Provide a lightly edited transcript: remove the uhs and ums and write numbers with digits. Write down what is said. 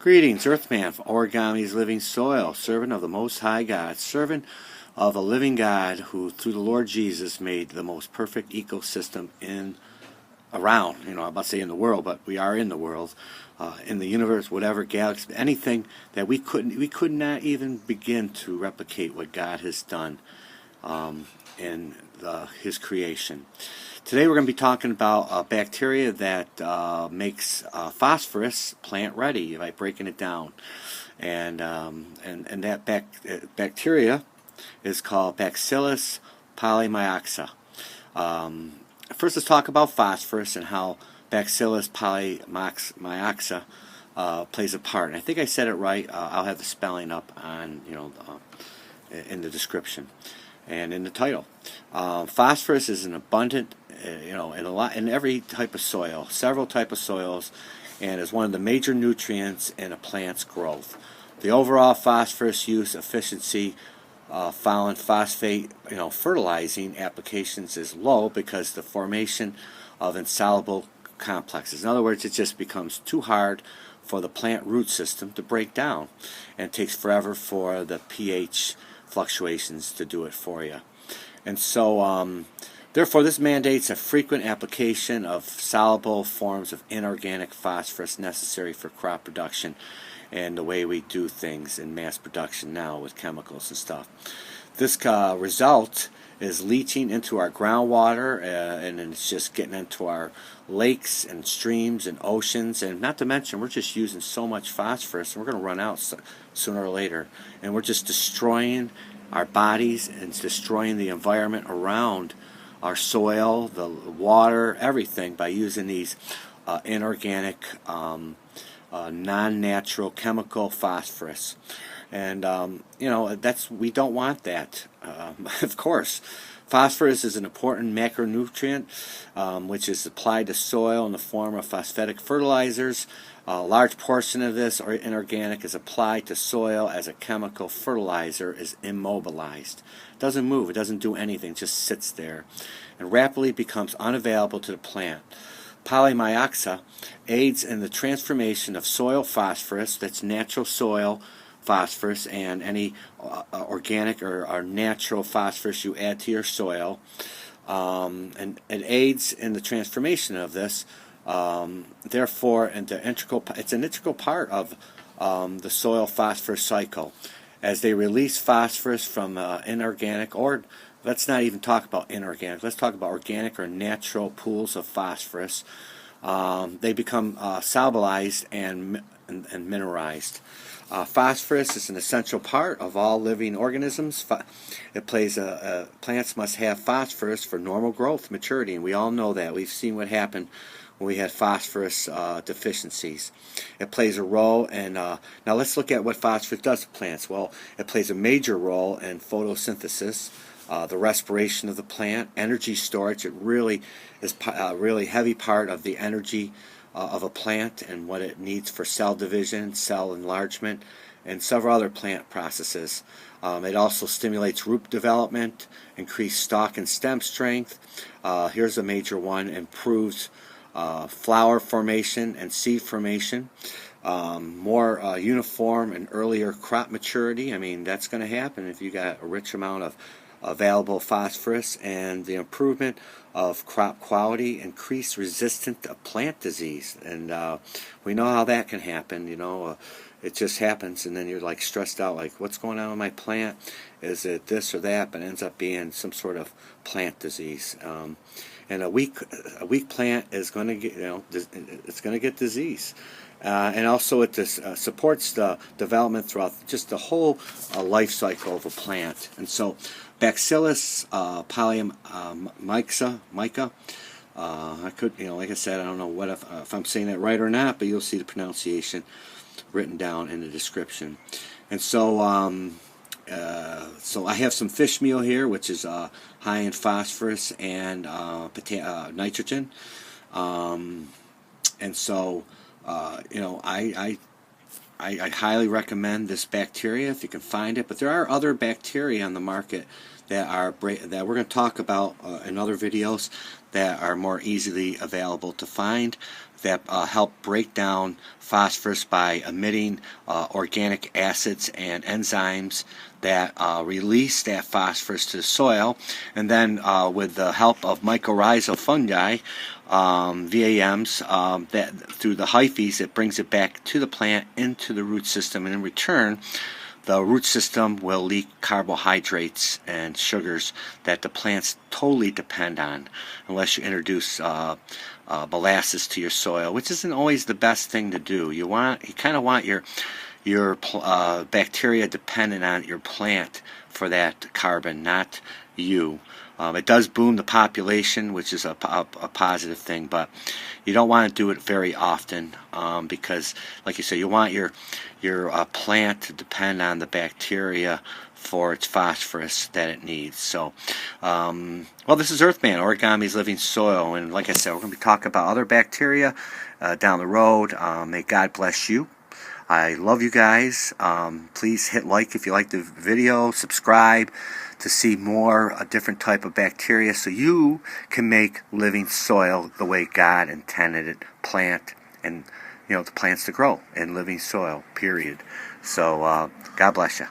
Greetings, Earthman, Origami's living soil, servant of the Most High God, servant of a living God who, through the Lord Jesus, made the most perfect ecosystem around. I'm about to say in the world, but we are in the world, in the universe, whatever galaxy, anything that we could not even begin to replicate what God has done in His creation. Today we're going to be talking about a bacteria that makes phosphorus plant ready by breaking it down, and that bacteria is called Bacillus polymyxa. First, let's talk about phosphorus and how Bacillus polymyxa plays a part. And I think I said it right. I'll have the spelling up on in the description and in the title. Phosphorus is an abundant, in every type of soil, several types of soils, and is one of the major nutrients in a plant's growth. The overall phosphorus use efficiency found in phosphate, fertilizing applications is low because the formation of insoluble complexes. In other words, it just becomes too hard for the plant root system to break down, and it takes forever for the pH fluctuations to do it for you. And so, therefore, this mandates a frequent application of soluble forms of inorganic phosphorus necessary for crop production and the way we do things in mass production now with chemicals and stuff. This result is leaching into our groundwater, and it's just getting into our lakes and streams and oceans, and not to mention we're just using so much phosphorus, and we're going to run out sooner or later, and we're just destroying our bodies and destroying the environment around our soil, the water, everything by using these inorganic, non-natural chemical phosphorus. And we don't want that. Of course, phosphorus is an important macronutrient which is applied to soil in the form of phosphatic fertilizers. A large portion of this inorganic is applied to soil as a chemical fertilizer is immobilized. It doesn't move, it doesn't do anything, it just sits there and rapidly becomes unavailable to the plant. Polymyxa aids in the transformation of soil phosphorus, that's natural soil phosphorus, and any organic or natural phosphorus you add to your soil, and it aids in the transformation of this. Therefore, it's an integral part of the soil phosphorus cycle. As they release phosphorus from inorganic, or let's not even talk about inorganic, let's talk about organic or natural pools of phosphorus, they become solubilized and mineralized. Phosphorus is an essential part of all living organisms. Plants must have phosphorus for normal growth, maturity, and we all know that. We've seen what happened when we had phosphorus deficiencies. It plays a role in, now let's look at what phosphorus does to plants. Well, it plays a major role in photosynthesis, the respiration of the plant, energy storage. It really is a really heavy part of the energy of a plant and what it needs for cell division, cell enlargement, and several other plant processes. It also stimulates root development, increased stalk and stem strength. Here's a major one: improves flower formation and seed formation, more uniform and earlier crop maturity. I mean, that's going to happen if you got a rich amount of available phosphorus, and the improvement of crop quality, increased resistance to plant disease. And we know how that can happen. It just happens, and then you're like stressed out, like, what's going on with my plant? Is it this or that? But it ends up being some sort of plant disease. And a weak plant is going to get, it's going to get disease. And also it supports the development throughout just the whole life cycle of a plant. And so Bacillus polymyxa, I could, like I said, I don't know if I'm saying that right or not, but you'll see the pronunciation written down in the description. And so so I have some fish meal here, which is high in phosphorus and nitrogen. And so I I highly recommend this bacteria if you can find it. But there are other bacteria on the market that we're going to talk about in other videos that are more easily available to find, that help break down phosphorus by emitting organic acids and enzymes that release that phosphorus to the soil, and then with the help of mycorrhizal fungi, VAMs, that through the hyphae, it brings it back to the plant into the root system, and in return the root system will leak carbohydrates and sugars that the plants totally depend on, unless you introduce molasses to your soil, which isn't always the best thing to do. You kind of want your bacteria dependent on your plant for that carbon, not you. It does boom the population, which is a positive thing, but you don't want to do it very often because, like you say, you want your plant to depend on the bacteria for its phosphorus that it needs. So, well, this is Earthman, Origami's Living Soil, and like I said, we're going to be talking about other bacteria down the road. May God bless you. I love you guys. Please hit like if you like the video, subscribe to see more a different type of bacteria so you can make living soil the way God intended it, plant and the plants to grow in living soil, period. So God bless you.